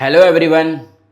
Hello everyone,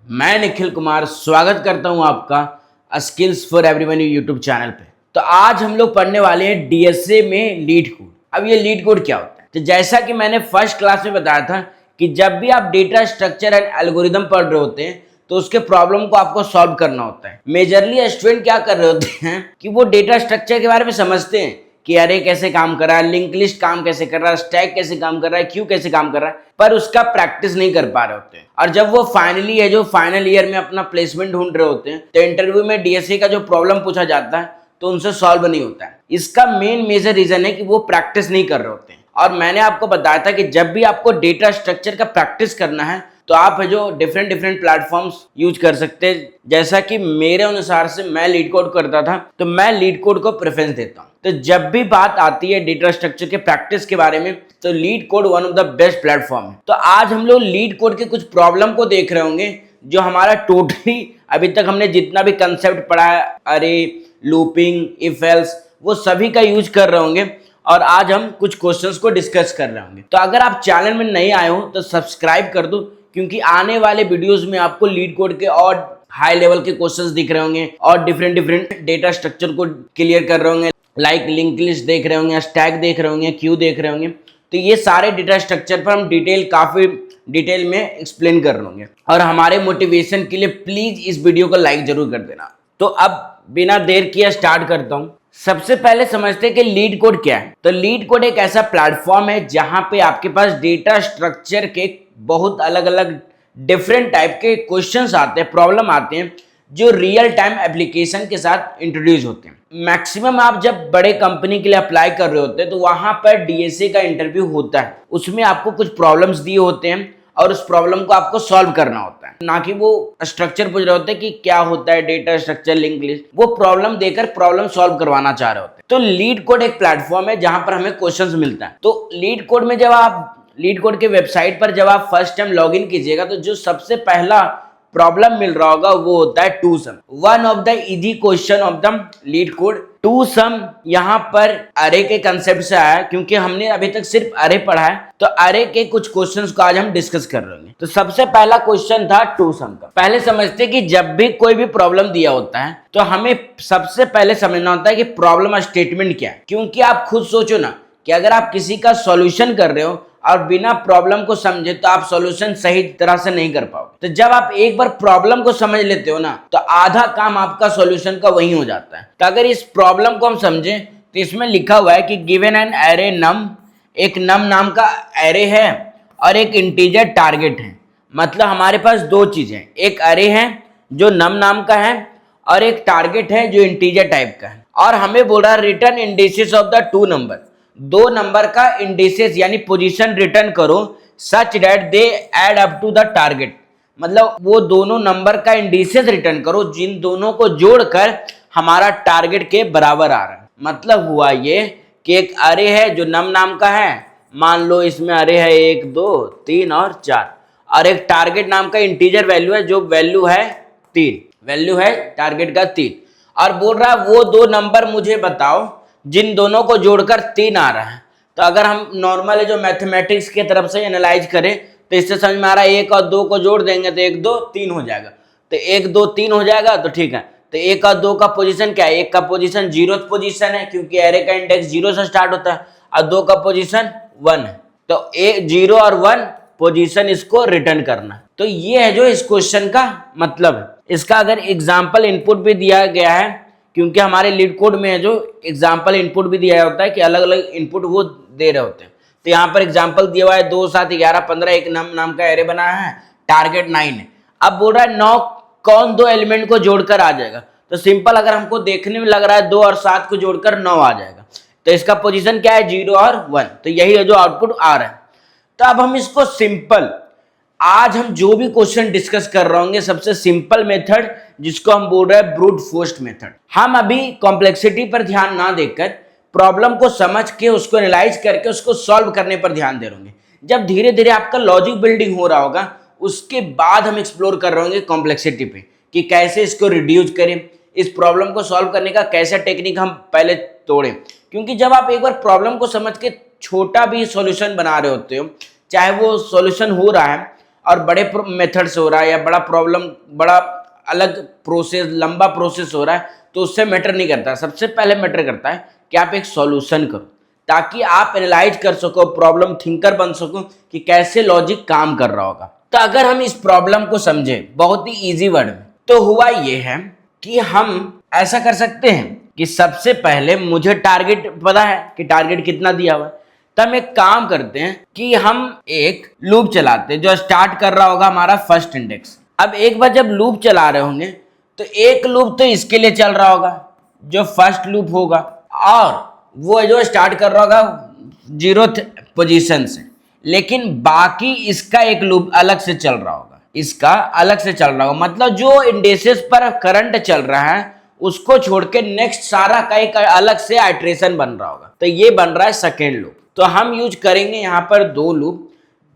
मैं निखिल कुमार स्वागत करता हूं आपका skills for everyone YouTube channel पे। तो आज हम लोग पढ़ने वाले हैं डीएसए में लीड कोड। अब ये लीड कोड क्या होता है? तो जैसा कि मैंने फर्स्ट क्लास में बताया था कि जब भी आप डेटा स्ट्रक्चर एंड एल्गोरिदम पढ़ रहे होते हैं तो उसके प्रॉब्लम को आपको सॉल्व करना होता है। मेजरली स्टूडेंट क्या कर रहे होते हैं कि वो डेटा स्ट्रक्चर के बारे में समझते हैं कि अरे कैसे काम कर रहा है, लिंक लिस्ट काम कैसे कर रहा है, स्टैक कैसे काम कर रहा है, क्यू कैसे काम कर रहा है, पर उसका प्रैक्टिस नहीं कर पा रहे होते हैं। और जब वो फाइनली है जो फाइनल ईयर में अपना प्लेसमेंट ढूंढ रहे होते हैं तो इंटरव्यू में डीएसए का जो प्रॉब्लम पूछा जाता है तो उनसे सॉल्व नहीं होता है। इसका मेन मेजर रीजन है कि वो प्रैक्टिस नहीं कर रहे होते हैं। और मैंने आपको बताया था कि जब भी आपको डेटा स्ट्रक्चर का प्रैक्टिस करना है तो आप है जो डिफरेंट प्लेटफॉर्म्स यूज कर सकते हैं। जैसा कि मेरे अनुसार से मैं लीड कोड करता था तो मैं लीड कोड को प्रेफरेंस देता हूं। तो जब भी बात आती है डेटा स्ट्रक्चर के प्रैक्टिस के बारे में तो leet code one of the best platform है। तो आज हम लोग लीड कोड के कुछ प्रॉब्लम को देख रहे होंगे जो हमारा टोटली अभी तक हमने जितना भी कंसेप्ट पढ़ा है, अरे, लूपिंग, इफ एल्स, वो सभी का यूज कर रहे होंगे और आज हम कुछ क्वेश्चंस को डिस्कस कर रहे होंगे। तो अगर आप चैनल में नए आए हो तो सब्सक्राइब कर दो, क्योंकि आने वाले वीडियोस में आपको लीड कोड के और हाई लेवल के क्वेश्चंस दिख रहे होंगे और डिफरेंट डेटा स्ट्रक्चर को क्लियर कर रहे होंगे, लाइक लिंक लिस्ट देख रहे होंगे, स्टैक देख रहे होंगे, क्यू देख रहे होंगे। तो ये सारे डेटा स्ट्रक्चर पर हम काफी डिटेल में एक्सप्लेन कर रहे होंगे। और हमारे मोटिवेशन के लिए प्लीज इस वीडियो को लाइक जरूर कर देना। तो अब बिना देर किए स्टार्ट करता हूं। सबसे पहले समझते हैं कि लीड कोड क्या है। तो लीड कोड एक ऐसा प्लेटफॉर्म है जहां पे आपके पास डेटा स्ट्रक्चर के बहुत अलग अलग डिफरेंट टाइप के क्वेश्चंस आते हैं, प्रॉब्लम आते हैं जो रियल टाइम एप्लीकेशन के साथ इंट्रोड्यूस होते हैं। मैक्सिमम आप जब बड़े कंपनी के लिए अप्लाई कर रहे होते हैं तो वहां पर डीएसए का इंटरव्यू होता है। उसमें आपको कुछ प्रॉब्लम्स दिए होते हैं और उस प्रॉब्लम को आपको सॉल्व करना होता है, ना कि वो स्ट्रक्चर पूछ रहे होते हैं कि क्या होता है डेटा स्ट्रक्चर, लिंक लिस्ट। वो प्रॉब्लम देकर प्रॉब्लम सॉल्व करवाना चाह रहे होते हैं। तो लीड कोड एक प्लेटफॉर्म है जहां पर हमें क्वेश्चंस मिलता है। तो लीड कोड में जब आप लीड कोड के वेबसाइट पर जब आप फर्स्ट टाइम लॉग इन कीजिएगा तो जो सबसे पहला प्रॉब्लम मिल रहा होगा वो होता है two sum. One of the easy question of the LeetCode. Two sum यहाँ पर अरे के कंसेप्ट से आया, क्योंकि हमने अभी तक सिर्फ अरे पढ़ा है तो अरे के कुछ क्वेश्चंस को आज हम डिस्कस कर रहे हैं। तो सबसे पहला क्वेश्चन था टू सम का। पहले समझते कि जब भी कोई भी प्रॉब्लम दिया होता है तो हमें सबसे पहले समझना होता है कि प्रॉब्लम स्टेटमेंट क्या है। क्योंकि आप खुद सोचो ना कि अगर आप किसी का सॉल्यूशन कर रहे हो और बिना प्रॉब्लम को समझे तो आप सॉल्यूशन सही तरह से नहीं कर पाओगे। तो जब आप एक बार प्रॉब्लम को समझ लेते हो ना तो आधा काम आपका सॉल्यूशन का वही हो जाता है। तो अगर इस प्रॉब्लम को हम समझें तो इसमें लिखा हुआ है कि गिवन एन एरे नम, एक नम नाम का एरे है और एक इंटीजर टारगेट है। मतलब हमारे पास दो चीजें, एक अरे है जो नम नाम का है और एक टारगेट है जो इंटीजर टाइप का है। और हमें बोल रहा है return indices of the two number, दो नंबर का इंडिसेस यानी पोजीशन रिटर्न करो such that they add up to the target. मतलब वो दोनों नंबर का इंडिसेस रिटर्न करो जिन दोनों को जोड़कर हमारा टारगेट के बराबर आ रहा है। मतलब हुआ ये कि एक अरे है जो नम नाम का है, मान लो इसमें अरे है 1 2 3 और 4, और एक टारगेट नाम का इंटीजर वैल्यू है जो वैल्यू है 3, वैल्यू है टारगेट का 3। और बोल रहा है वो दो नंबर मुझे बताओ जिन दोनों को जोड़कर 3 आ रहा है। तो अगर हम नॉर्मल जो मैथमेटिक्स की तरफ से एनालाइज करें तो इससे समझ में आ रहा है 1 और 2 को जोड़ देंगे तो 1 2 3 हो जाएगा। तो 1 2 3 हो जाएगा तो ठीक है। तो 1 और 2 का पोजीशन क्या है? 1 का पोजीशन 0th पोजीशन है क्योंकि एरे का इंडेक्स 0 से स्टार्ट होता है, और 2 का पोजीशन 1 है। तो 0 और 1 पोजीशन इसको रिटर्न करना। तो ये है जो इस क्वेश्चन का मतलब है। इसका अगर एग्जाम्पल इनपुट भी दिया गया है, क्योंकि हमारे लीड कोड में है जो एग्जाम्पल इनपुट भी दिया होता है कि अलग अलग इनपुट वो दे रहे होते हैं। तो यहाँ पर एग्जाम्पल दिया हुआ है 2 7 11 15, एक नाम का एरे बनाया है, टारगेट 9 है। अब बोल रहा है 9 कौन दो एलिमेंट को जोड़कर आ जाएगा? तो सिंपल, अगर हमको देखने में लग रहा है 2 और 7 को जोड़कर 9 आ जाएगा। तो इसका पोजीशन क्या है? 0 और 1। तो यही है जो आउटपुट आ रहा है। तो अब हम इसको सिंपल, आज हम जो भी क्वेश्चन डिस्कस कर रहे होंगे सबसे सिंपल मेथड जिसको हम बोल रहे हैं ब्रूट फोर्स मेथड। हम अभी कॉम्प्लेक्सिटी पर ध्यान ना देकर प्रॉब्लम को समझ के उसको एनालाइज करके उसको सॉल्व करने पर ध्यान दे रहे होंगे। जब धीरे धीरे आपका लॉजिक बिल्डिंग हो रहा होगा उसके बाद हम एक्सप्लोर कर रहे होंगे कॉम्प्लेक्सिटी पे कि कैसे इसको रिड्यूस करें, इस प्रॉब्लम को सॉल्व करने का कैसा टेक्निक हम पहले तोड़ें। क्योंकि जब आप एक बार प्रॉब्लम को समझ के छोटा भी सॉल्यूशन बना रहे होते हो, चाहे वो सॉल्यूशन हो रहा है और बड़े मेथड से हो रहा है या बड़ा अलग प्रोसेस, लंबा प्रोसेस हो रहा है, तो उससे मैटर नहीं करता। सबसे पहले मैटर करता है कि आप एक सॉल्यूशन करो, ताकि आप एनालाइज कर सको, प्रॉब्लम थिंकर बन सको कि कैसे लॉजिक काम कर रहा होगा। तो अगर हम इस प्रॉब्लम को समझे बहुत ही इजी वर्ड में, तो हुआ ये है कि हम ऐसा कर सकते हैं कि सबसे पहले मुझे टारगेट पता है कि टारगेट कितना दिया हुआ है, तो हम एक काम करते हैं कि हम एक लूप चलाते हैं जो स्टार्ट कर रहा होगा हमारा फर्स्ट इंडेक्स। अब एक बार जब लूप चला रहे होंगे तो एक लूप तो इसके लिए चल रहा होगा जो फर्स्ट लूप होगा, और वो जो स्टार्ट कर रहा होगा 0th पोजीशन से, लेकिन बाकी इसका एक लूप अलग से चल रहा होगा, इसका अलग से चल रहा होगा। मतलब जो इंडेसेस पर करंट चल रहा है उसको छोड़ के नेक्स्ट सारा का एक अलग से आइट्रेशन बन रहा होगा, तो ये बन रहा है सेकेंड लूप। तो हम यूज करेंगे यहाँ पर 2 लूप,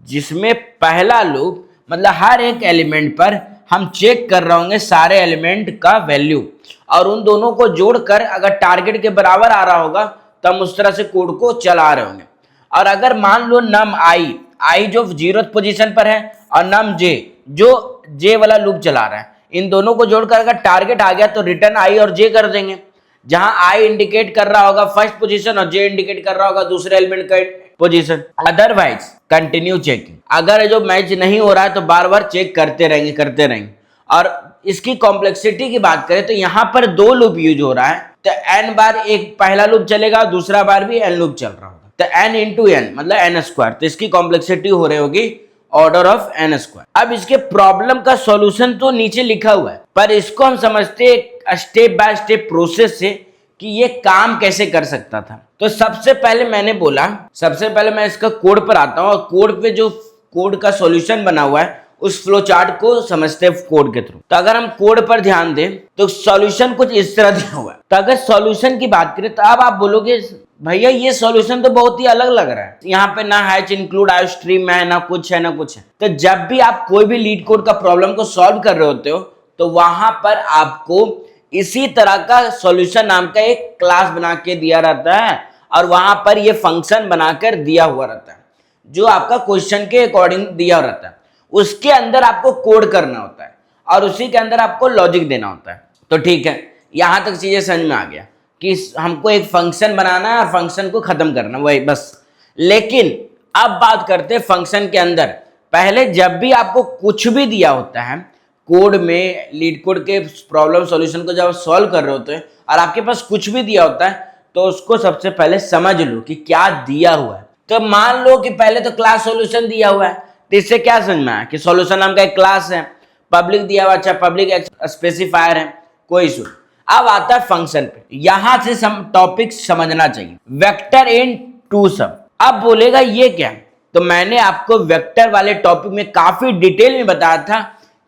जिसमें पहला लूप मतलब हर एक एलिमेंट पर हम चेक कर रहे होंगे सारे एलिमेंट का वैल्यू, और उन दोनों को जोड़कर अगर टारगेट के बराबर आ रहा होगा तो हम उस तरह से कोड को चला रहे होंगे। और अगर मान लो नम आई जो 0th पोजीशन पर है और नम जे जो जे वाला लूप चला रहा है, इन दोनों को जोड़कर अगर टारगेट आ गया तो रिटर्न आई और जे कर देंगे, जहां आई इंडिकेट कर रहा होगा फर्स्ट पोजीशन और जे इंडिकेट कर रहा होगा दूसरे एलिमेंट का पोजीशन। अदरवाइज कंटिन्यू चेकिंग, अगर जो मैच नहीं हो रहा है तो बार बार चेक करते रहेंगे। और इसकी कॉम्प्लेक्सिटी की बात करें तो यहाँ पर 2 लूप यूज हो रहा है, तो n बार एक पहला लूप चलेगा, दूसरा बार भी n लूप चल रहा होगा, तो n इंटू एन मतलब n², तो इसकी कॉम्प्लेक्सिटी हो रही होगी ऑर्डर ऑफ n²। अब इसके प्रॉब्लम का सॉल्यूशन तो नीचे लिखा हुआ है, पर इसको हम समझते स्टेप बाय स्टेप प्रोसेस से कि ये काम कैसे कर सकता था। तो सबसे पहले मैं इसका कोड पर आता हूँ, और कोड पे जो कोड का सॉल्यूशन बना हुआ है उस फ्लो चार्ट को समझते हैं कोड के थ्रू। तो अगर हम कोड पर ध्यान दें तो सॉल्यूशन कुछ इस तरह दिया हुआ है। तो अगर सॉल्यूशन की बात करें तो अब आप बोलोगे भैया ये सॉल्यूशन तो बहुत ही अलग लग रहा है, यहाँ पे ना हैच इंक्लूड आयो स्ट्रीम है, ना कुछ है ना कुछ है। तो जब भी आप कोई भी लीड कोड का प्रॉब्लम को सॉल्व कर रहे होते हो तो वहां पर आपको इसी तरह का सॉल्यूशन नाम का एक क्लास बना के दिया रहता है, और वहां पर ये फंक्शन बनाकर दिया हुआ रहता है जो आपका क्वेश्चन के अकॉर्डिंग दिया रहता है। उसके अंदर आपको कोड करना होता है और उसी के अंदर आपको लॉजिक देना होता है। तो ठीक है, यहां तक चीजें समझ में आ गया कि हमको एक फंक्शन बनाना है और फंक्शन को खत्म करना, वही बस। लेकिन अब बात करते हैं फंक्शन के अंदर। पहले जब भी आपको कुछ भी दिया होता है कोड में, लीड कोड के प्रॉब्लम सॉल्यूशन को जब सॉल्व कर रहे होते हैं और आपके पास कुछ भी दिया होता है, तो उसको सबसे पहले समझ लो कि क्या दिया हुआ है। तो मान लो कि पहले तो क्लास सॉल्यूशन दिया हुआ है, तो इससे क्या समझ में आया कि सॉल्यूशन नाम का एक क्लास है, पब्लिक दिया हुआ, अच्छा पब्लिक स्पेसिफायर है, कोई इशू। अब आता है फंक्शन पे, यहां से टॉपिक समझना चाहिए। वेक्टर इन टू सम, अब बोलेगा ये क्या, तो मैंने आपको वेक्टर वाले टॉपिक में काफी डिटेल में बताया था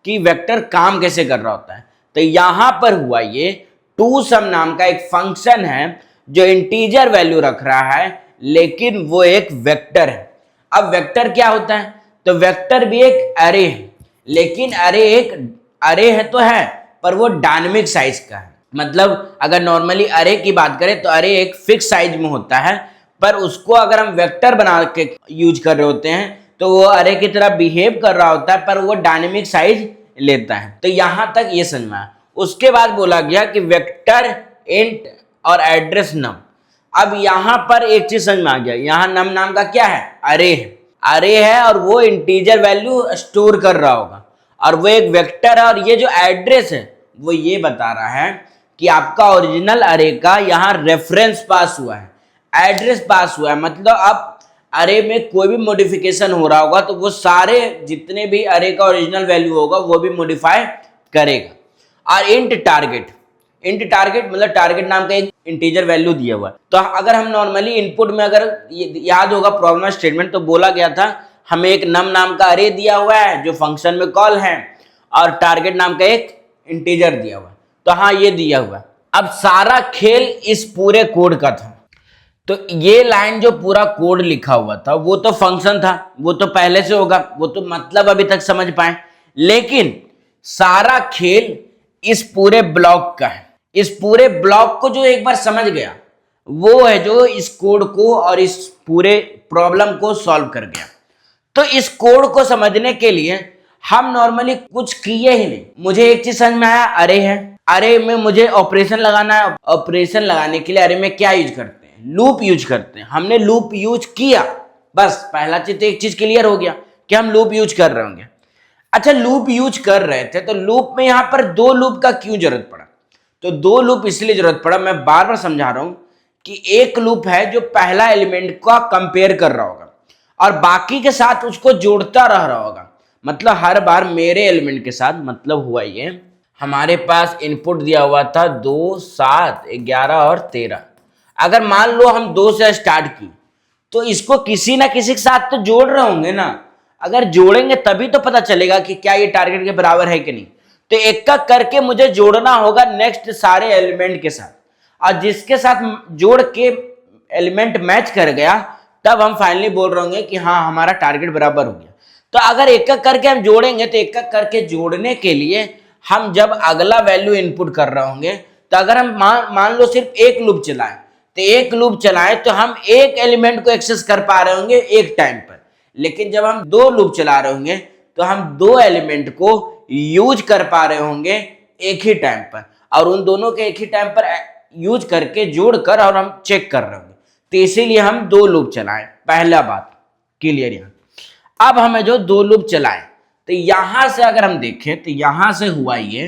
कि वेक्टर काम कैसे कर रहा होता है। तो यहां पर हुआ ये टू सम नाम का एक फंक्शन है जो इंटीजर वैल्यू रख रहा है, लेकिन वो एक वेक्टर है। अब वेक्टर क्या होता है, तो वेक्टर भी एक अरे है, लेकिन अरे एक अरे है तो है, पर वो डायनेमिक साइज का है। मतलब अगर नॉर्मली अरे की बात करें तो अरे एक फिक्स साइज में होता है, पर उसको अगर हम वेक्टर बना के यूज कर रहे होते हैं तो वो अरे की तरह बिहेव कर रहा होता है, पर वो डायनेमिक साइज लेता है। तो यहां तक ये समझ में आया। उसके बाद बोला गया कि वेक्टर इंट और एड्रेस नम। अब यहां पर एक चीज समझ में आ गया, यहां नम नाम का क्या है, अरे है और वो इंटीजर वैल्यू स्टोर कर रहा होगा, और वो एक वेक्टर है, और ये जो एड्रेस है वो ये बता रहा है कि आपका ओरिजिनल अरे का यहाँ रेफरेंस पास हुआ है, एड्रेस पास हुआ है। मतलब अब अरे में कोई भी मॉडिफिकेशन हो रहा होगा तो वो सारे जितने भी अरे का ओरिजिनल वैल्यू होगा वो भी मॉडिफाई करेगा। और इंट टारगेट मतलब टारगेट नाम का एक इंटीजर वैल्यू दिया हुआ है। तो अगर हम नॉर्मली इनपुट में अगर याद होगा प्रॉब्लम स्टेटमेंट, तो बोला गया था हमें एक नम नाम का अरे दिया हुआ है जो फंक्शन में कॉल है, और टारगेट नाम का एक इंटीजर दिया हुआ है। तो हाँ ये दिया हुआ है। अब सारा खेल इस पूरे कोड का था। तो ये लाइन जो पूरा कोड लिखा हुआ था वो तो फंक्शन था, वो तो पहले से होगा, वो तो मतलब अभी तक समझ पाए। लेकिन सारा खेल इस पूरे ब्लॉक का है। इस पूरे ब्लॉक को जो एक बार समझ गया वो है जो इस कोड को और इस पूरे प्रॉब्लम को सॉल्व कर गया। तो इस कोड को समझने के लिए हम नॉर्मली कुछ किए ही नहीं। मुझे एक चीज समझ में आया, अरे है, अरे में मुझे ऑपरेशन लगाना है। ऑपरेशन लगाने के लिए अरे में क्या यूज करते हैं? लूप यूज करते हैं। हमने लूप यूज किया, बस पहला चीज तो एक चीज क्लियर हो गया कि हम लूप यूज कर रहे होंगे। अच्छा, लूप यूज कर रहे थे तो लूप में यहां पर दो लूप का क्यों जरूरत पड़ा? तो दो लूप इसलिए जरूरत पड़ा, मैं बार बार समझा रहा हूं कि एक लूप है जो पहला एलिमेंट का कंपेयर कर रहा होगा और बाकी के साथ उसको जोड़ता रह रहा होगा। मतलब हर बार मेरे एलिमेंट के साथ, मतलब हुआ ये, हमारे पास इनपुट दिया हुआ था 2, 7, 11 और 13। अगर मान लो हम 2 से स्टार्ट की तो इसको किसी ना किसी के साथ तो जोड़ रहे होंगे ना। अगर जोड़ेंगे तभी तो पता चलेगा कि क्या ये टारगेट के बराबर है कि नहीं। तो एक का करके मुझे जोड़ना होगा नेक्स्ट सारे एलिमेंट के साथ, और जिसके साथ जोड़ के एलिमेंट मैच कर गया तब हम फाइनली बोल रहे होंगे कि हाँ हमारा टारगेट बराबर हो गया। तो अगर एक एक करके हम जोड़ेंगे तो एक एक करके जोड़ने के लिए हम जब अगला वैल्यू इनपुट कर रहे होंगे, तो अगर हम मान लो सिर्फ एक लूप चलाएं, तो एक लूप चलाएं तो हम एक एलिमेंट को एक्सेस कर पा रहे होंगे एक टाइम पर। लेकिन जब हम दो लूप चला रहे होंगे तो हम दो एलिमेंट को यूज कर पा रहे होंगे एक ही टाइम पर, और उन दोनों के एक ही टाइम पर यूज करके जोड़कर और हम चेक कर रहे होंगे। तो इसीलिए हम दो लूप चलाएं। पहला बात क्लियर यहां। अब हमें जो दो लूप चलाएं, तो यहां से अगर हम देखें तो यहां से हुआ ये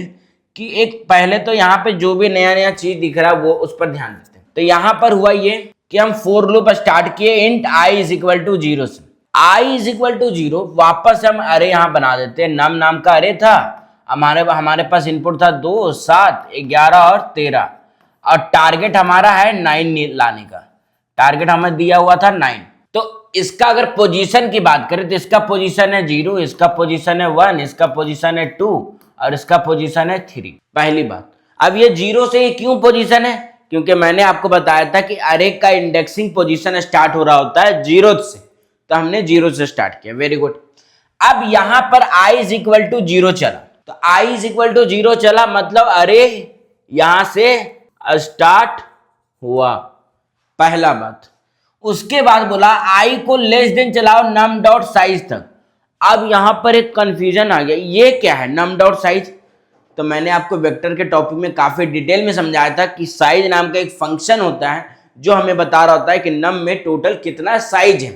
कि एक पहले तो यहां पे जो भी नया नया चीज दिख रहा है वो उस पर ध्यान देते हैं। तो यहां पर हुआ ये कि हम फोर लूप स्टार्ट किए int i is equal to 0 से। i इज इक्वल टू 0 वापस हम अरे यहां बना देते हैं। नम नाम का अरे था, हमारे पास इनपुट था 2, 7, 11 और 13, और टारगेट हमारा है 9 लाने का। टारगेट हमें दिया हुआ था 9। तो इसका अगर पोजीशन की बात करें तो इसका पोजीशन है 0, इसका पोजीशन है 1, इसका पोजीशन है 2 और इसका पोजीशन है 3। पहली बात। अब ये 0 से ये क्यों पोजीशन है? क्योंकि मैंने आपको बताया था कि अरे का इंडेक्सिंग पोजीशन स्टार्ट हो रहा होता है 0 से, तो हमने 0 से स्टार्ट किया। Very good. अब यहां पर i इज इक्वल टू 0 चला, तो i इज इक्वल टू 0 चला मतलब अरे यहां से स्टार्ट हुआ। पहला बात। उसके बाद बोला i को लेस देन चलाओ नम डॉट साइज तक। अब यहां पर एक कंफ्यूजन आ गया, ये क्या है नम डॉट साइज? तो मैंने आपको वेक्टर के टॉपिक में काफी डिटेल में समझाया था कि साइज नाम का एक फंक्शन होता है जो हमें बता रहा होता है कि नम में टोटल कितना साइज है,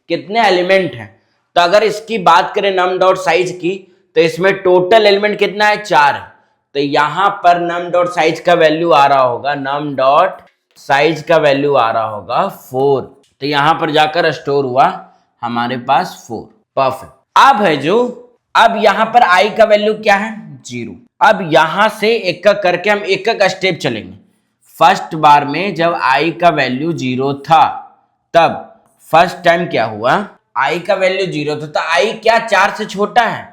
कितने एलिमेंट हैं। तो अगर इसकी बात करें नम डॉट साइज की, तो इसमें टोटल एलिमेंट कितना है? 4 है। तो यहां पर नम डॉट साइज का वैल्यू आ रहा होगा, नम डॉट साइज का वैल्यू आ रहा होगा 4। तो यहां पर जाकर स्टोर हुआ हमारे पास 4। परफेक्ट। अब है जो, अब यहां पर i का वैल्यू क्या है? 0। अब यहां से एक एक करके हम एक एक स्टेप चलेंगे। फर्स्ट बार में जब i का वैल्यू 0 था, तब फर्स्ट टाइम क्या हुआ? i का वैल्यू 0 था, तो i क्या 4 से छोटा है?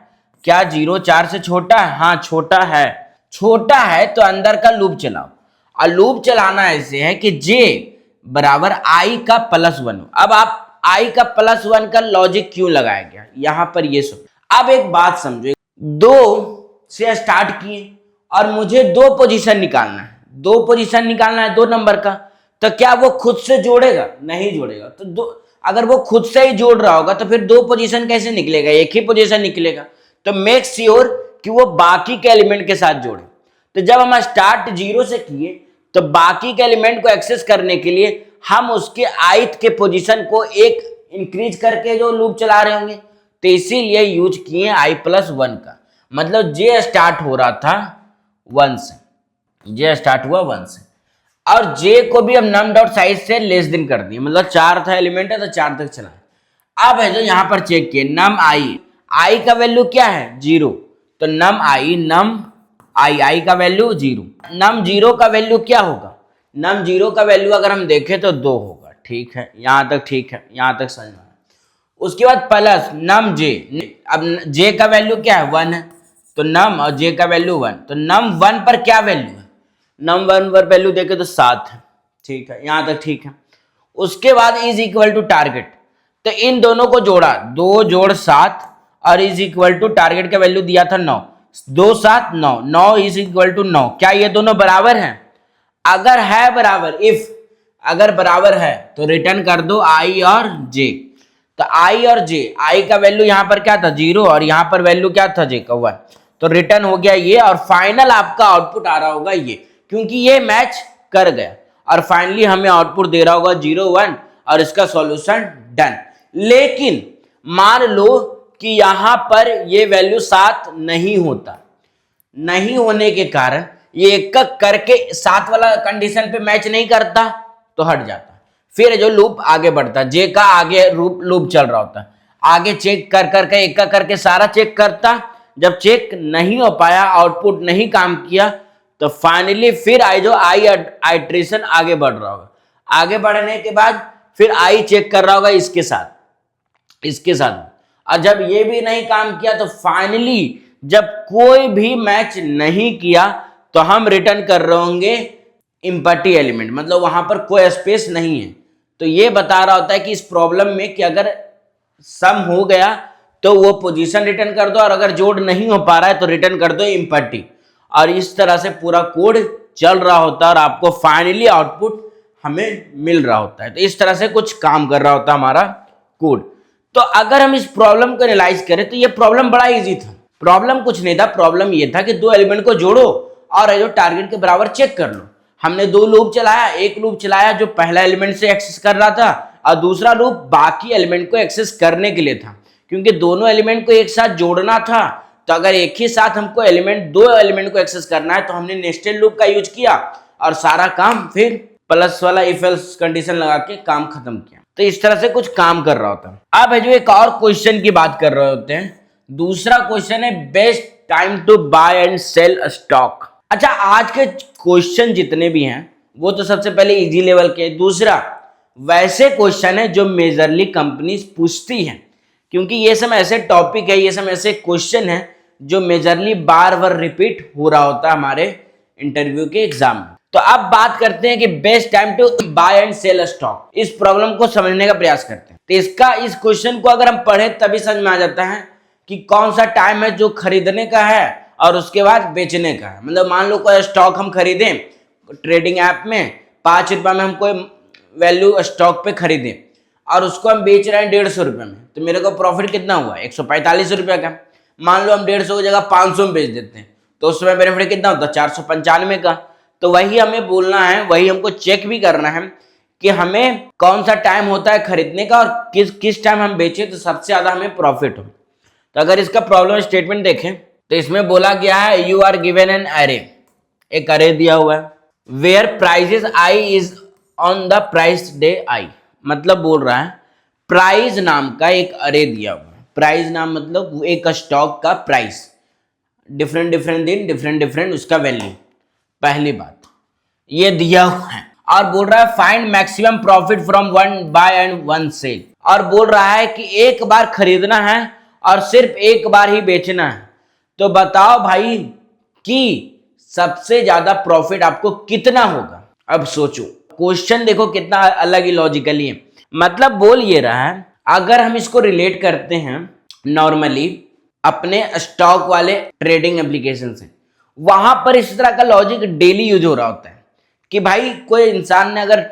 क्या 0 4 से छोटा है? हाँ छोटा है। छोटा है तो अंदर का लूप चलाओ, और लूप चलाना ऐसे है कि j बराबर i का +1 हो। अब आप i का +1 का लॉजिक क्यों लगाया गया यहां पर ये सब। अब एक बात समझो, 2 से स्टार्ट किए और मुझे 2 पोजीशन निकालना है, 2 पोजीशन निकालना है 2 नंबर का, तो क्या वो खुद से जोड़ेगा? नहीं जोड़ेगा। तो अगर वो खुद से ही जोड़ रहा होगा तो फिर 2 पोजीशन कैसे निकलेगा? एक ही पोजीशन निकलेगा। तो मेक श्योर कि वो बाकी के एलिमेंट के साथ जोड़े। तो जब हम स्टार्ट 0 से किए तो बाकी के एलिमेंट को एक्सेस करने के लिए हम उसके ith के पोजीशन को एक इंक्रीज करके जो लूप चला रहे होंगे, तो इसीलिए यूज किए i+1 का। मतलब j स्टार्ट हो रहा था 1 से, j स्टार्ट हुआ 1 से, और j को भी हम नम डॉट साइज से लेस देन कर दिए। मतलब 4 था एलिमेंट है तो 4 तक चला। अब है जो यहां पर चेक किए नम i का वैल्यू क्या है? 0। तो नम i का वैल्यू 0। नम 0 का वैल्यू क्या होगा? नम 0 का वैल्यू अगर हम देखें तो 2 होगा। ठीक है, यहां तक ठीक है, यहां तक समझ में। उसके बाद प्लस नम j। अब j का वैल्यू क्या है? 1 है, तो नम और j का वैल्यू 1। तो नम 1 पर क्या वैल्यू है? नम 1 पर वैल्यू देखे तो 7 है। ठीक है, यहां तक ठीक है। उसके बाद इज इक्वल टू टारगेट, तो इन दोनों को जोड़ा, 2 जोड़ 7 और इज इक्वल टू टारगेट का वैल्यू दिया था 9। 2 7 9, 9 इज इक्वल टू 9। क्या ये दोनों बराबर हैं? अगर है बराबर, इफ अगर बराबर है तो रिटर्न कर दो i और j। तो आई और जे, आई का वैल्यू यहाँ पर क्या था 0 और यहाँ पर वैल्यू क्या था जे का 1, तो रिटर्न हो गया ये और फाइनल आपका आउटपुट आ रहा होगा ये, क्योंकि ये मैच कर गया और फाइनली हमें आउटपुट दे रहा होगा 0 1 और इसका सॉल्यूशन डन। लेकिन मान लो कि यहां पर ये वैल्यू 7 नहीं होता, नहीं होने के कारण ये एक करके 7 वाला कंडीशन पे मैच नहीं करता तो हट जाता, फिर जो लूप आगे बढ़ता, जे का आगे लूप चल रहा होता, आगे चेक कर करके एक करके सारा चेक करता, जब चेक नहीं हो पाया, आउटपुट नहीं काम किया, तो फाइनली फिर आई आइट्रेशन आगे बढ़ रहा होगा, आगे बढ़ने के बाद फिर आई चेक कर रहा होगा इसके साथ, और जब ये भी नहीं काम किया तो फाइनली जब कोई भी मैच नहीं किया तो हम रिटर्न कर रहे होंगे इम्पटी एलिमेंट, मतलब वहां पर कोई स्पेस नहीं है। तो ये बता रहा होता है कि इस प्रॉब्लम में कि अगर सम हो गया तो वो पोजीशन रिटर्न कर दो और अगर जोड़ नहीं हो पा रहा है तो रिटर्न कर दो इम्पटी, और इस तरह से पूरा कोड चल रहा होता है और आपको फाइनली आउटपुट हमें मिल रहा होता है। तो इस तरह से कुछ काम कर रहा होता है हमारा कोड। तो अगर हम इस प्रॉब्लम को एनालाइज करें तो ये प्रॉब्लम बड़ा इजी था, प्रॉब्लम कुछ नहीं था, प्रॉब्लम ये था कि दो एलिमेंट को जोड़ो और जो टारगेट के बराबर चेक कर लो। हमने दो लूप चलाया, एक लूप चलाया जो पहला एलिमेंट से एक्सेस कर रहा था और दूसरा लूप बाकी एलिमेंट को एक्सेस करने के लिए था, क्योंकि दोनों एलिमेंट को एक साथ जोड़ना था। तो अगर एक ही साथ हमको दो एलिमेंट को एक्सेस करना है तो हमने नेस्टेड लूप का यूज किया और सारा काम फिर प्लस वाला इफ एल्स कंडीशन लगा के काम खत्म किया। तो इस तरह से कुछ काम कर रहा होता है। अब है जो एक और क्वेश्चन की बात कर रहे होते हैं, दूसरा क्वेश्चन है best time to buy and sell stock. अच्छा, आज के क्वेश्चन जितने भी हैं वो तो सबसे पहले इजी लेवल के, दूसरा वैसे क्वेश्चन है जो मेजरली कंपनीज पूछती हैं, क्योंकि ये सब ऐसे टॉपिक है, ये सब ऐसे क्वेश्चन है जो मेजरली बार बार रिपीट हो रहा होता है हमारे इंटरव्यू के एग्जाम में। तो अब बात करते हैं कि best time to buy and sell stock, इस प्रॉब्लम को समझने का प्रयास करते हैं। तो इस क्वेश्चन को अगर हम पढ़ें तभी समझ में आ जाता है कि कौन सा टाइम है जो खरीदने का है और उसके बाद बेचने का है। मतलब मान लो कोई स्टॉक हम खरीदें ट्रेडिंग ऐप में, 5 रुपये में हम कोई वैल्यू स्टॉक पे खरीदें और उसको हम बेच रहे हैं 150 रुपये में, तो मेरे को प्रॉफिट कितना हुआ 145 रुपये का। मान लो हम 150 की जगह 500 में बेच देते हैं तो उस समय बेनिफिट कितना होता है 495 का। तो वही हमें बोलना है, वही हमको चेक भी करना है कि हमें कौन सा टाइम होता है खरीदने का और किस टाइम हम बेचें तो सबसे ज्यादा हमें प्रॉफिट हो। तो अगर इसका प्रॉब्लम स्टेटमेंट देखें तो इसमें बोला गया है यू आर गिवन एन अरे, एक अरे दिया हुआ है where prices i is on the price day i, मतलब बोल रहा है प्राइस नाम का एक अरे दिया हुआ है। प्राइस नाम मतलब एक स्टॉक का प्राइस, डिफरेंट दिन डिफरेंट उसका वैल्यू, पहली बात ये दिया हुआ है। और बोल रहा है find maximum profit from one buy and one sell, और बोल रहा है कि एक बार खरीदना है और सिर्फ एक बार ही बेचना है। तो बताओ भाई कि सबसे ज्यादा प्रॉफिट आपको कितना होगा। अब सोचो, क्वेश्चन देखो कितना अलग ही लॉजिकली है। मतलब बोल ये रहा है, अगर हम इसको रिलेट करते हैं नॉर्मली अपने स्टॉक वाले ट्रेडिंग एप्लीकेशन से, वहां पर इस तरह का लॉजिक डेली यूज हो रहा होता है कि भाई कोई इंसान ने अगर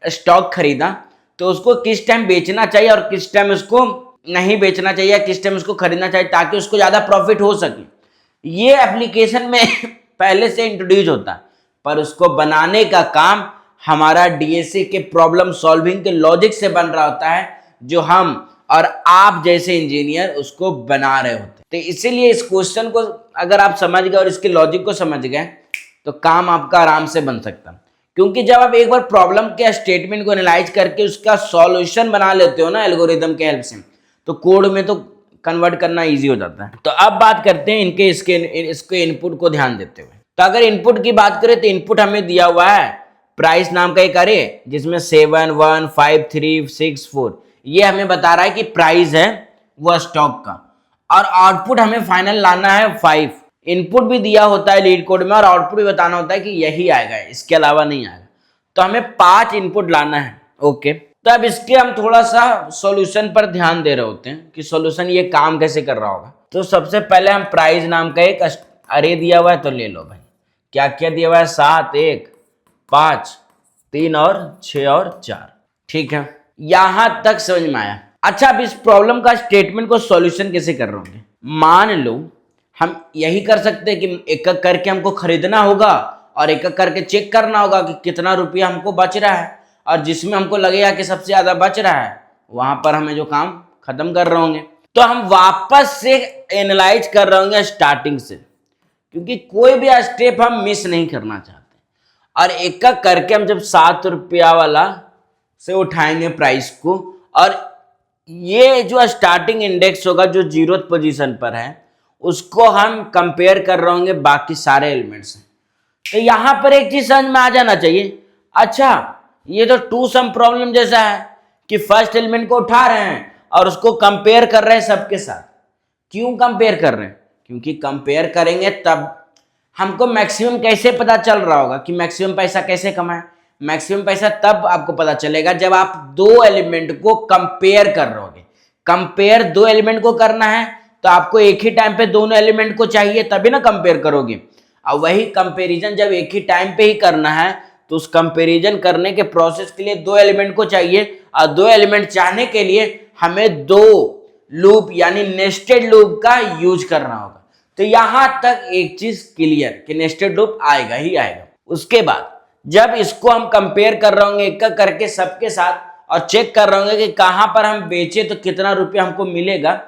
स्टॉक खरीदा तो उसको किस टाइम बेचना चाहिए और किस टाइम उसको नहीं बेचना चाहिए या किस टाइम उसको खरीदना चाहिए ताकि उसको ज्यादा प्रॉफिट हो सके। ये एप्लीकेशन में पहले से इंट्रोड्यूस होता है, पर उसको बनाने का काम हमारा डीएसए के प्रॉब्लम सॉल्विंग के लॉजिक से बन रहा होता है, जो हम और आप जैसे इंजीनियर उसको बना रहे होते हैं। तो इसीलिए इस क्वेश्चन को अगर आप समझ गए और इसके लॉजिक को समझ गए तो काम आपका आराम से बन सकता है, क्योंकि जब आप एक बार प्रॉब्लम के स्टेटमेंट को एनालाइज करके उसका सॉल्यूशन बना लेते हो ना एल्गोरिदम के हेल्प से, तो कोड में तो कन्वर्ट करना इजी हो जाता है। तो अब बात करते हैं इसके इनपुट को ध्यान देते हुए। तो अगर इनपुट की बात करें तो इनपुट हमें दिया हुआ है प्राइस नाम का एक अरे जिसमें 7 1 5 3 6 4, ये हमें बता रहा है कि प्राइस है वो स्टॉक का, और आउटपुट हमें फाइनल लाना है 5। इनपुट भी दिया होता है लीड कोड में और आउटपुट भी बताना होता है कि यही आएगा, इसके अलावा नहीं आएगा। तो हमें 5 इनपुट लाना है। ओके, तो अब इसके हम थोड़ा सा सॉल्यूशन पर ध्यान दे रहे होते हैं कि सॉल्यूशन ये काम कैसे कर रहा होगा। तो सबसे पहले हम प्राइस नाम का एक अरे दिया हुआ है, तो ले लो भाई क्या क्या दिया हुआ है 7 1 5 3 और 6 और 4। ठीक है, यहां तक समझ में आया। अच्छा, अब इस प्रॉब्लम का स्टेटमेंट को सॉल्यूशन कैसे कर रहे होंगे? मान लो हम यही कर सकते हैं कि एक एक करके हमको खरीदना होगा और एक एक करके चेक करना होगा कि कितना रुपया हमको बच रहा है, और जिसमें हमको लगेगा कि सबसे ज्यादा बच रहा है वहां पर हमें जो काम खत्म कर रहे होंगे। तो हम वापस से एनालाइज कर रहे होंगे स्टार्टिंग से, क्योंकि कोई भी स्टेप हम मिस नहीं करना चाहते। और एक एक करके हम जब 7 रुपया वाला से उठाएंगे प्राइस को, और ये जो स्टार्टिंग इंडेक्स होगा जो 0th पोजीशन पर है उसको हम कंपेयर कर रहे होंगे बाकी सारे एलिमेंट्स से। तो यहां पर एक चीज समझ में आ जाना चाहिए, अच्छा ये तो टू सम प्रॉब्लम जैसा है कि फर्स्ट एलिमेंट को उठा रहे हैं और उसको कंपेयर कर रहे हैं सबके साथ। क्यों कंपेयर कर रहे हैं? क्योंकि कंपेयर करेंगे तब हमको मैक्सिमम कैसे पता चल रहा होगा कि मैक्सिमम पैसा कैसे कमाएं। मैक्सिमम पैसा तब आपको पता चलेगा जब आप दो एलिमेंट को कंपेयर कर रहे होगे। कंपेयर दो एलिमेंट को करना है तो आपको एक ही टाइम पे दोनों एलिमेंट को चाहिए, तभी ना कंपेयर करोगे। और वही कंपैरिजन जब एक ही टाइम पे ही करना है तो उस कंपैरिजन करने के प्रोसेस के लिए दो एलिमेंट को चाहिए, और दो एलिमेंट चाहने के लिए हमें दो लूप यानी नेस्टेड लूप का यूज करना होगा। तो यहां तक एक चीज क्लियर कि नेस्टेड लूप आएगा ही आएगा। उसके बाद जब इसको हम कंपेयर कर रहे होंगे एक एक करके सबके साथ और चेक कर रहे होंगे कि कहां पर हम बेचे तो कितना रुपया हमको मिलेगा,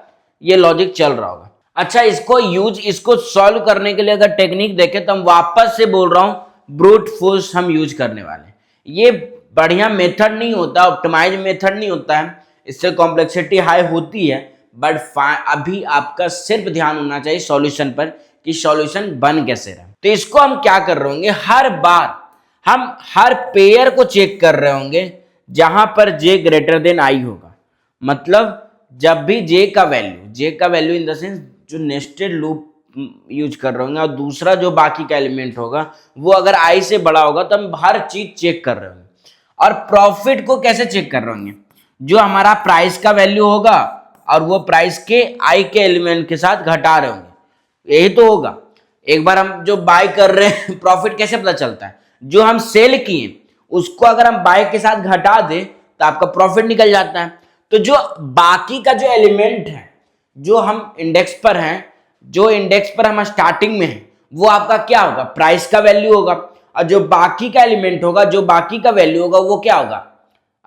ये लॉजिक चल रहा होगा। अच्छा, इसको सॉल्व करने के लिए अगर टेक्निक देखें तो हम वापस से बोल रहा हूं ब्रूट फोर्स हम यूज करने वाले। ये बढ़िया मेथड नहीं होता, ऑप्टिमाइज मेथड नहीं होता है, इससे कॉम्प्लेक्सिटी हाई होती है। बट अभी आपका सिर्फ ध्यान होना चाहिए सॉल्यूशन पर कि सॉल्यूशन बन कैसे रहा। तो इसको हम क्या कर रहे होंगे, हर बार हम हर पेयर को चेक कर रहे होंगे जहां पर j ग्रेटर देन i होगा। मतलब जब भी j का वैल्यू इन द सेंस जो नेस्टेड लूप यूज कर रहे होंगे और दूसरा जो बाकी का एलिमेंट होगा वो अगर i से बड़ा होगा तो हम हर चीज चेक कर रहे होंगे। और प्रॉफिट को कैसे चेक कर रहे होंगे, जो हमारा प्राइस का वैल्यू होगा और वो प्राइस के i के एलिमेंट के साथ घटा रहे होंगे, यही तो होगा। एक बार हम जो बाय कर रहे हैं प्रॉफिट कैसे पता चलता है, जो हम सेल किए उसको अगर हम बाय के साथ घटा दें तो आपका प्रॉफिट निकल जाता है। तो जो बाकी का जो एलिमेंट है जो हम इंडेक्स पर हैं, जो इंडेक्स पर हम स्टार्टिंग में हैं, वो आपका क्या होगा, प्राइस का वैल्यू होगा। और जो बाकी का एलिमेंट होगा, जो बाकी का वैल्यू होगा वो क्या होगा,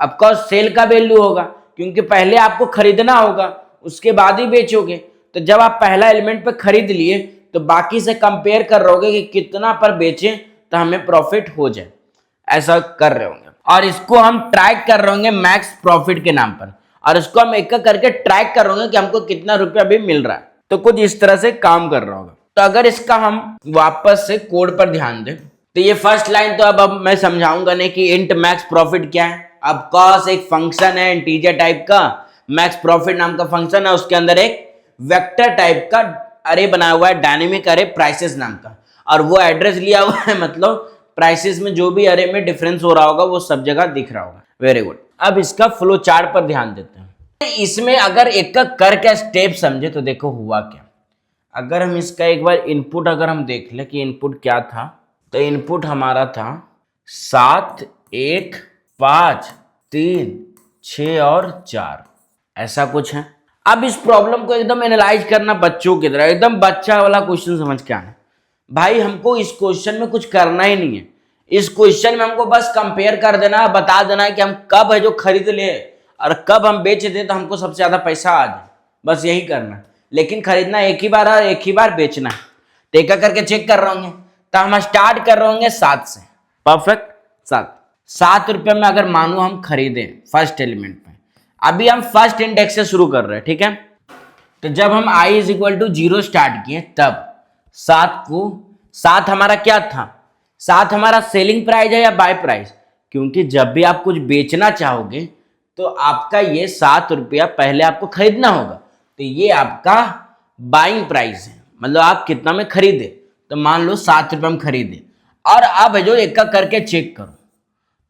आपका सेल का वैल्यू होगा, क्योंकि पहले आपको खरीदना होगा उसके बाद ही बेचोगे। तो जब आप पहला एलिमेंट पे खरीद लिए तो बाकी से कंपेयर कर रहोगे कि कितना पर बेचें तो हमें प्रॉफिट हो जाए, ऐसा कर रहे होंगे। और इसको हम ट्रैक कर रहे होंगे मैक्स प्रॉफिट के नाम पर, और इसको हम एक एक करके ट्रैक कर रहे होंगे कि हमको कितना रुपया भी मिल रहा है। तो कुछ इस तरह से काम कर रहा होगा। तो अगर इसका हम वापस से कोड पर ध्यान दें तो ये फर्स्ट लाइन तो अब मैं समझाऊंगा नहीं कि इंट मैक्स प्रॉफिट क्या है। अब कॉस एक फंक्शन है इंटीजर टाइप का, मैक्स प्रॉफिट नाम का फंक्शन है, उसके अंदर एक वेक्टर टाइप का अरे बनाया हुआ है, डायनेमिक अरे प्राइसेस नाम का, और वो एड्रेस लिया हुआ है, मतलब प्राइसेस में जो भी अरे में डिफरेंस हो रहा होगा वो सब जगह दिख रहा होगा। Very good. अब इसका फ्लो चार्ट पर ध्यान देते हैं। इसमें अगर एक एक करके स्टेप समझे तो देखो हुआ क्या। अगर हम इसका एक बार इनपुट अगर हम देख ले कि इनपुट क्या था, तो इनपुट हमारा था 7 1 5 3 6 और 4, ऐसा कुछ है। अब इस प्रॉब्लम को एकदम एनालाइज करना बच्चों की तरह, एकदम बच्चा वाला क्वेश्चन समझ के आना। भाई हमको इस क्वेश्चन में कुछ करना ही नहीं है। इस क्वेश्चन में हमको बस कंपेयर कर देना, बता देना है कि हम कब है जो खरीद ले और कब हम बेच दे तो हमको सबसे ज्यादा पैसा आ जाए, बस यही करना। लेकिन खरीदना एक ही बार और एक ही बार बेचना है। तो एक करके चेक कर रहे होंगे, तो हम स्टार्ट कर रहे होंगे 7 से। परफेक्ट। 7 रुपये में अगर मानो हम खरीदें फर्स्ट एलिमेंट पे, अभी हम फर्स्ट इंडेक्स से शुरू कर रहे हैं, ठीक है। तो जब हम i is equal to 0 start किए तब 7 हमारा क्या था, 7 हमारा सेलिंग प्राइस है या बाय प्राइस, क्योंकि जब भी आप कुछ बेचना चाहोगे तो आपका ये 7 रुपया पहले आपको खरीदना होगा। तो ये आपका बाइंग प्राइस है, मतलब आप कितना में खरीदे। तो मान लो 7 रुपये में खरीदे, और अब जो एक एक करके चेक करो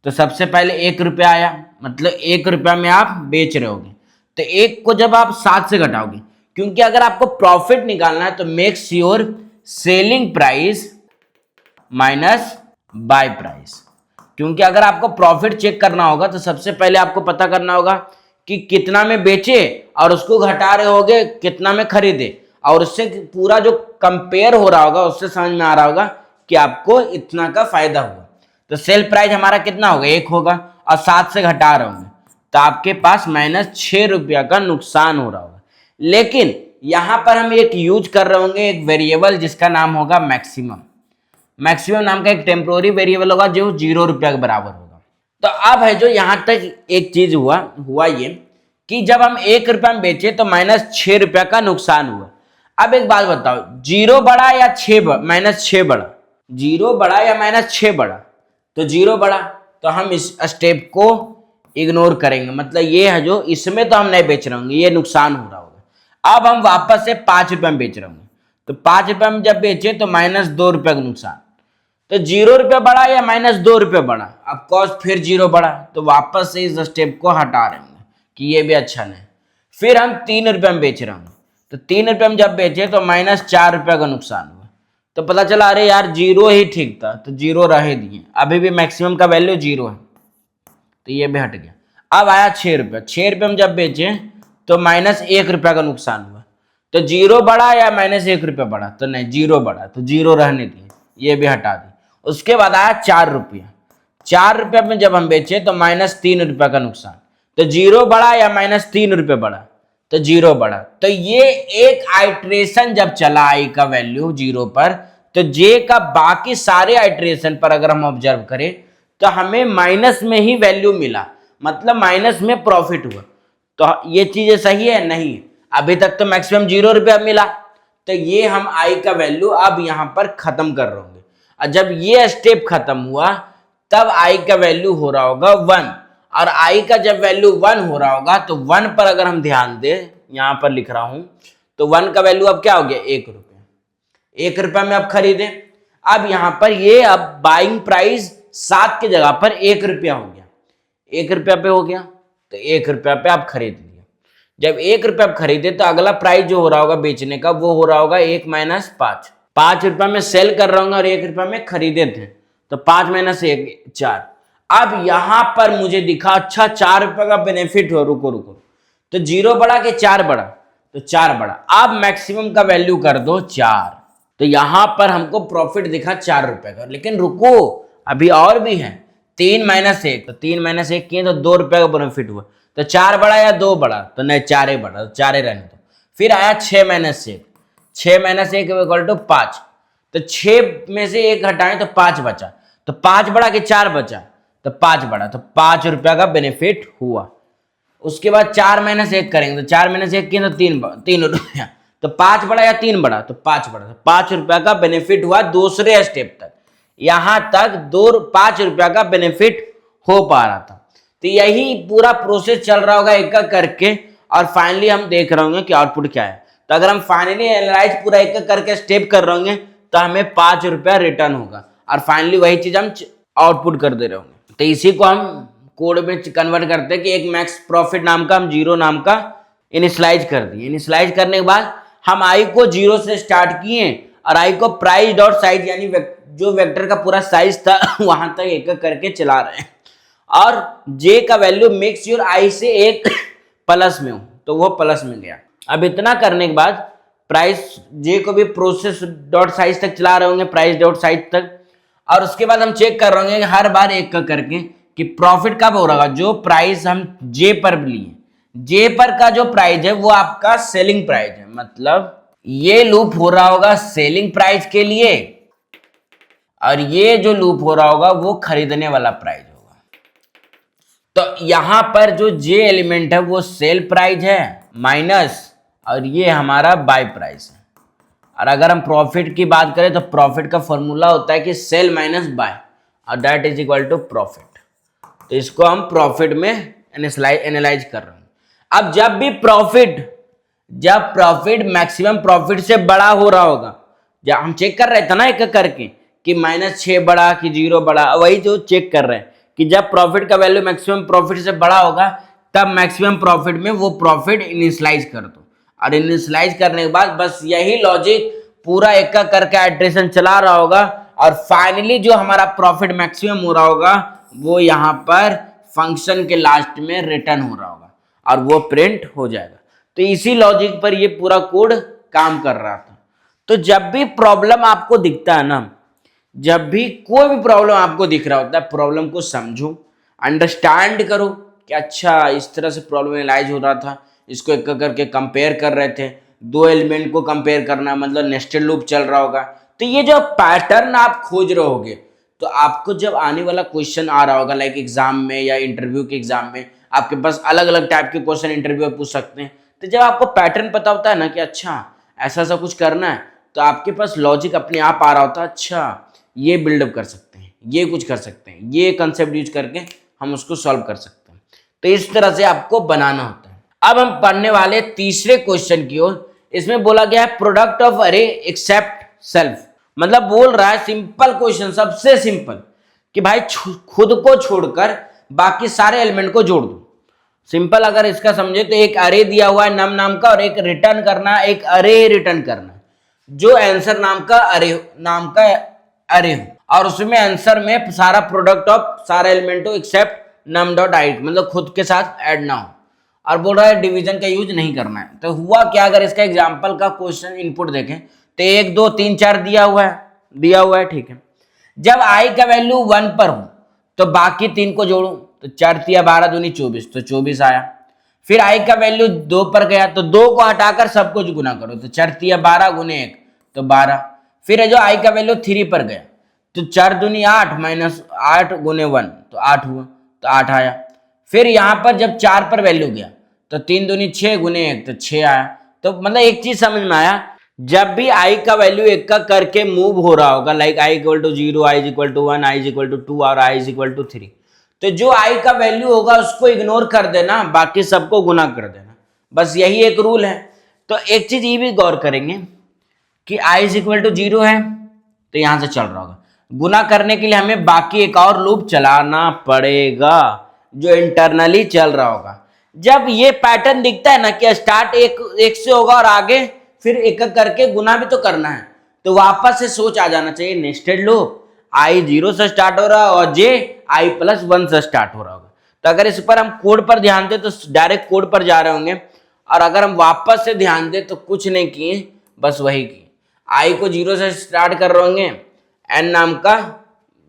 तो सबसे पहले 1 रुपया आया, मतलब 1 रुपया में आप बेच रहे होगे। तो 1 को जब आप 7 से घटाओगे, क्योंकि अगर आपको प्रॉफिट निकालना है तो max your selling price minus buy price, क्योंकि अगर आपको प्रॉफिट चेक करना होगा तो सबसे पहले आपको पता करना होगा कि कितना में बेचे और उसको घटा रहे होगे कितना में खरीदे, और उससे पूरा जो कंपेयर हो रहा होगा उससे समझ में आ रहा होगा कि आपको इतना का फायदा हुआ। तो सेल प्राइस हमारा कितना होगा, 1 होगा, और 7 से घटा रहे होंगे तो आपके पास -6 रुपया का नुकसान हो रहा होगा। लेकिन यहां पर हम एक यूज कर रहे होंगे एक वेरिएबल जिसका नाम होगा मैक्सिमम। मैक्सिमम नाम का एक टेम्पोररी वेरिएबल होगा जो 0 रुपया के बराबर होगा। तो अब है जो यहां तक एक चीज हुआ ये कि जब हम 1 रुपया में बेचे तो -6 रुपया का नुकसान हुआ। अब एक बात बताओ, 0 बड़ा या -6 बड़ा? 0 बड़ा या -6 बड़ा? तो 0 बड़ा, तो हम इस स्टेप को इग्नोर करेंगे, मतलब ये है जो इसमें तो हम नहीं बेच रहे होंगे, ये नुकसान हो रहा होगा। अब हम वापस से 5 रुपये में बेच रहे होंगे, तो 5 रुपये में जब बेचे तो -2 रुपये का नुकसान। तो 0 रुपया बड़ा या -2 रुपये बड़ा? अब कॉस्ट फिर 0 बड़ा, तो वापस से इस स्टेप को हटा रहे होंगे कि ये भी अच्छा नहीं। फिर हम 3 रुपये में बेच रहे होंगे, तो 3 रुपये में जब बेचे तो -4 रुपये का नुकसान हुआ। तो पता चला अरे यार 0 ही ठीक था, तो 0 रहे दिए, अभी भी मैक्सिमम का वैल्यू 0 है, तो ये भी हट गया। अब आया 6 रुपये, 6 रुपये में जब बेचे तो -1 रुपया का नुकसान हुआ। तो 0 बड़ा या -1 रुपया बड़ा? तो नहीं, 0 बड़ा, तो 0 रहने दिए, ये भी हटा दी। उसके बाद आया 4 रुपया, 4 रुपये में जब हम बेचे तो -3 रुपया का नुकसान। तो 0 बड़ा या -3 रुपये बड़ा? तो 0 बड़ा। तो ये एक आइट्रेशन जब चला आई का वैल्यू 0 पर, तो जे का बाकी सारे आइट्रेशन पर अगर हम ऑब्जर्व करें तो हमें माइनस में ही वैल्यू मिला, मतलब माइनस में प्रॉफिट हुआ। तो ये चीजें सही है? नहीं, अभी तक तो मैक्सिमम 0 रुपया मिला, तो ये हम आई का वैल्यू अब यहां पर खत्म कर रहे होंगे। और जब ये स्टेप खत्म हुआ तब आई का वैल्यू हो रहा होगा 1, और आई का जब वैल्यू 1 हो रहा होगा तो 1 पर अगर हम ध्यान दें, यहां पर लिख रहा हूं, तो 1 का वैल्यू अब क्या हो गया, 1 रुपया। 1 रुपया में अब खरीदे, अब यहां पर ये अब बाइंग प्राइस 7 की जगह पर 1 रुपया हो गया, 1 रुपया पे हो गया, तो 1 रुपया पे आप खरीद लिया। जब 1 रुपया आप खरीदे तो अगला प्राइस जो हो रहा होगा बेचने का वो हो रहा होगा 1 - 5। 5 रुपया में सेल कर रहा हूँ और 1 रुपया में खरीदे थे, तो 5 - 1 4। अब यहां पर मुझे दिखा अच्छा 4 रुपये का बेनिफिट हो, रुको, तो 0 बड़ा कि 4 बड़ा? तो 4 बड़ा। अब मैक्सिमम का वैल्यू कर दो 4, तो यहां पर हमको प्रॉफिट दिखा 4 रुपये का। लेकिन रुको, अभी और भी है, 3 - 1, तो 3 - 1 किए तो 2 रुपये का बेनिफिट हुआ। तो 4 बड़ा या 2 बड़ा? तो नहीं, 4 ही बड़ा, तो 4 ही रहने दो। फिर आया 6 - 1, 6 - 1 = 5, तो 6 में से 1 घटाएं तो 5 बचा, तो 5 बड़ा कि 4 बचा? तो 5 बड़ा, तो 5 रुपया का बेनिफिट हुआ। उसके बाद 4 - 1 करेंगे, तो 4 - 1 किए तो 3 रुपया, तो 5 बड़ा या 3 बड़ा? तो 5 बड़ा, तो 5 रुपया का बेनिफिट हुआ दूसरे स्टेप तक। यहां तक 5 रुपया का बेनिफिट हो पा रहा था। तो यही पूरा प्रोसेस चल रहा होगा एक एक करके, और फाइनली हम देख रहे होंगे कि आउटपुट क्या है। तो अगर हम फाइनली एनालाइज पूरा एक एक करके स्टेप कर रहे होंगे तो हमें 5 रुपया रिटर्न होगा, और फाइनली वही चीज हम आउटपुट कर दे रहे होंगे। तो इसी को हम कोड में कन्वर्ट करते हैं कि एक मैक्स प्रॉफिट नाम का हम 0 नाम का इनिशियलाइज कर दिए। इनिशियलाइज करने के बाद हम आई को 0 से स्टार्ट किए और आई को प्राइस डॉट साइज यानी जो वेक्टर का पूरा साइज था वहां तक एक एक करके चला रहे हैं, और जे का वैल्यू मेक श्योर आई से एक प्लस में हो, तो वो प्लस में गया। अब इतना करने के बाद प्राइस जे को भी प्रोसेस डॉट साइज तक चला रहे होंगे, प्राइस डॉट साइज तक, और उसके बाद हम चेक कर रहे होंगे हर बार एक का करके कि प्रॉफिट कब हो रहा है। जो प्राइस हम जे पर लिए, जे पर का जो प्राइस है वो आपका सेलिंग प्राइस है, मतलब ये लूप हो रहा होगा सेलिंग प्राइस के लिए, और ये जो लूप हो रहा होगा वो खरीदने वाला प्राइस होगा। तो यहां पर जो जे एलिमेंट है वो सेल प्राइस है माइनस, और ये हमारा बाय प्राइस है। और अगर हम प्रॉफिट की बात करें तो प्रॉफिट का फॉर्मूला होता है कि सेल माइनस बाय, और that is equal to profit. तो इसको हम प्रॉफिट में एनालाइज कर रहे हैं। अब जब प्रॉफिट मैक्सिमम प्रॉफिट से बड़ा हो रहा होगा, जब हम चेक कर रहे थे ना एक करके कि -6 बड़ा कि 0 बड़ा, वही जो चेक कर रहे हैं कि जब प्रॉफिट का वैल्यू मैक्सिमम प्रॉफिट से बड़ा होगा तब मैक्सिमम प्रॉफिट में वो प्रॉफिट इनिशियलाइज कर दो, और इनिशियलाइज करने के बाद बस यही लॉजिक पूरा एक का करके आइट्रेशन चला रहा होगा, और फाइनली जो हमारा प्रॉफिट मैक्सिमम हो रहा होगा वो यहाँ पर फंक्शन के लास्ट में रिटर्न हो रहा होगा। और वो प्रिंट हो जाएगा। तो इसी लॉजिक पर ये पूरा कोड काम कर रहा था। तो जब भी प्रॉब्लम आपको दिखता है ना, जब भी कोई भी प्रॉब्लम आपको दिख रहा होता है, प्रॉब्लम को समझो, अंडरस्टैंड करो कि अच्छा इस तरह से प्रॉब्लम एनालाइज हो रहा था, इसको एक करके कंपेयर कर रहे थे, दो एलिमेंट को कंपेयर करना मतलब नेस्टेड लूप चल रहा होगा। तो ये जो पैटर्न आप खोज रहे होगे, तो आपको जब आने वाला क्वेश्चन आ रहा होगा लाइक एग्जाम में या इंटरव्यू के एग्जाम में, आपके पास अलग अलग टाइप के क्वेश्चन इंटरव्यू में पूछ सकते हैं। तो जब आपको पैटर्न पता होता है ना कि अच्छा ऐसा ऐसा कुछ करना है, तो आपके पास लॉजिक अपने आप आ रहा होता है, अच्छा ये बिल्डअप कर सकते हैं, ये कुछ कर सकते हैं, ये कंसेप्ट यूज करके हम उसको सॉल्व कर सकते हैं। तो इस तरह से आपको बनाना होता है। अब हम पढ़ने वाले तीसरे क्वेश्चन की ओर। इसमें बोला गया है प्रोडक्ट ऑफ अरे एक्सेप्ट सेल्फ, मतलब बोल रहा है सिंपल क्वेश्चन, सबसे सिंपल, कि भाई खुद को छोड़कर बाकी सारे एलिमेंट को जोड़ दो। सिंपल अगर इसका समझे तो एक अरे दिया हुआ है नम नाम का, और एक रिटर्न करना, एक अरे रिटर्न करना जो आंसर नाम का अरे हो, और उसमें आंसर में सारा प्रोडक्ट ऑफ सारे एलिमेंट हो एक्सेप्ट नम डॉट आई, मतलब खुद के साथ ऐड ना हो। और बोल रहा है डिवीजन का यूज नहीं करना है। तो हुआ क्या, अगर इसका एग्जांपल का क्वेश्चन इनपुट देखें तो 1 2 3 4 दिया हुआ है, ठीक है। जब आई का वैल्यू 1 पर हो तो बाकी 3 को जोड़ो, तो 4 तिया 12 दूनी 24, तो 24 आया। फिर आई का वैल्यू 2 पर गया तो 2 को हटाकर सब कुछ गुना करो, तो 4 तिया 12 गुने 1 तो 12। फिर जो आई का वैल्यू 3 पर गया तो 4 दूनी 8 माइनस 8 गुने 1 तो 8 हुआ, तो 8 आया। फिर यहाँ पर जब 4 पर वैल्यू गया तो 3 दूनी 6 गुने 1 तो 6 आया। तो मतलब एक चीज समझ में आया, जब भी आई का वैल्यू 1 का करके मूव हो रहा होगा like i equal to 0, i equal to 1, i equal to 2 और आई इक्वल टू 3, तो जो आई का वैल्यू होगा उसको इग्नोर कर देना, बाकी सबको गुना कर देना, बस यही एक रूल है। तो एक चीज ये भी गौर करेंगे कि आई इक्वल टू 0 है तो यहां से चल रहा होगा, गुना करने के लिए हमें बाकी एक और लूप चलाना पड़ेगा जो इंटरनली चल रहा होगा। जब ये पैटर्न दिखता है ना कि स्टार्ट एक से होगा और आगे फिर एक एक करके गुना भी तो करना है, तो वापस से सोच आ जाना चाहिए नेस्टेड लूप, आई 0 से स्टार्ट हो रहा है और जे आई प्लस 1 से स्टार्ट हो रहा होगा। तो अगर इस पर हम कोड पर ध्यान दें तो डायरेक्ट कोड पर जा रहे होंगे, और अगर हम वापस से ध्यान दें तो कुछ नहीं किए, बस वही किए, आई को 0 से स्टार्ट कर रहे होंगे, एन नाम का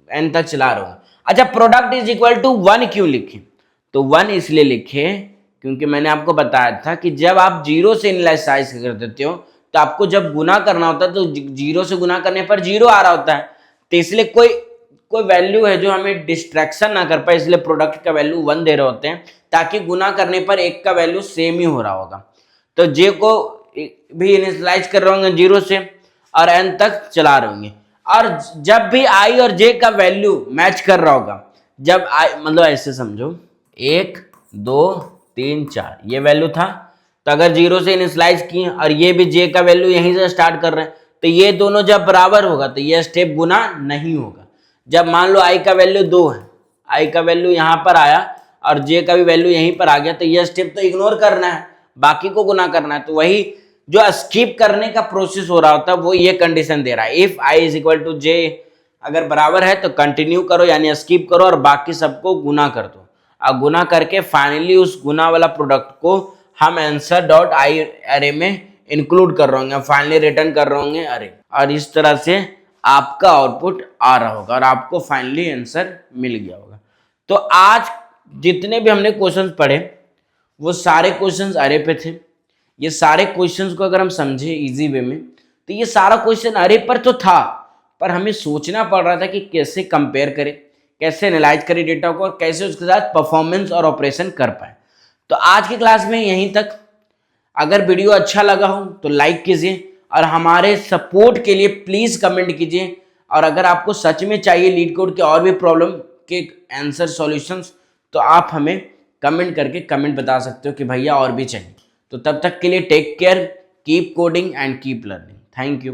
एन तक चला रहे होंगे। अच्छा, प्रोडक्ट इज इक्वल टू 1 क्यों लिखे, तो 1 इसलिए लिखे क्योंकि मैंने आपको बताया था कि जब आप 0 से इनिशियलाइज कर देते हो तो आपको जब गुना करना होता है तो 0 से गुना करने पर 0 आ रहा होता है, तो इसलिए कोई वैल्यू है जो हमें डिस्ट्रैक्शन ना कर पाए, इसलिए प्रोडक्ट का वैल्यू 1 दे रहे होते हैं ताकि गुना करने पर एक का वैल्यू सेम ही हो रहा होगा। तो जे को भी इनिशियलाइज कर रहे होंगे 0 से और एन तक चला रहे होंगे, और जब भी आई और जे का वैल्यू मैच कर रहा होगा, जब आई मतलब ऐसे समझो 1 2 3 4 ये वैल्यू था, तो अगर 0 से इनिशियलाइज किए और ये भी जे का वैल्यू यहीं से स्टार्ट कर रहे हैं, तो ये दोनों जब बराबर होगा तो ये स्टेप गुना नहीं होगा। जब मान लो आई का वैल्यू 2 है, आई का वैल्यू यहाँ पर आया और जे का भी वैल्यू यहीं पर आ गया, तो ये स्टेप तो इग्नोर करना है, बाकी को गुना करना है। तो वही जो स्किप करने का प्रोसेस हो रहा होता है वो ये कंडीशन दे रहा है, if I is equal to J अगर बराबर है तो कंटिन्यू करो यानी स्किप करो और बाकी सबको गुना कर दो, और गुना करके फाइनली उस गुना वाला प्रोडक्ट को हम आंसर डॉट आई अरे में इंक्लूड कर रहे होंगे, फाइनली रिटर्न कर रहे होंगे अरे, और इस तरह से आपका आउटपुट आ रहा होगा और आपको फाइनली आंसर मिल गया होगा। तो आज जितने भी हमने क्वेश्चंस पढ़े वो सारे क्वेश्चंस अरे पे थे। ये सारे क्वेश्चंस को अगर हम समझे इजी वे में तो ये सारा क्वेश्चन अरे पर तो था, पर हमें सोचना पड़ रहा था कि कैसे कंपेयर करें, कैसे एनालाइज करें डेटा को और कैसे उसके साथ परफॉर्मेंस और ऑपरेशन कर पाए। तो आज की क्लास में यहीं तक। अगर वीडियो अच्छा लगा हो तो लाइक कीजिए और हमारे सपोर्ट के लिए प्लीज़ कमेंट कीजिए, और अगर आपको सच में चाहिए लीड कोड के और भी प्रॉब्लम के आंसर सॉल्यूशंस तो आप हमें कमेंट करके कमेंट बता सकते हो कि भैया और भी चाहिए। तो तब तक के लिए take care, keep coding and keep learning. Thank you.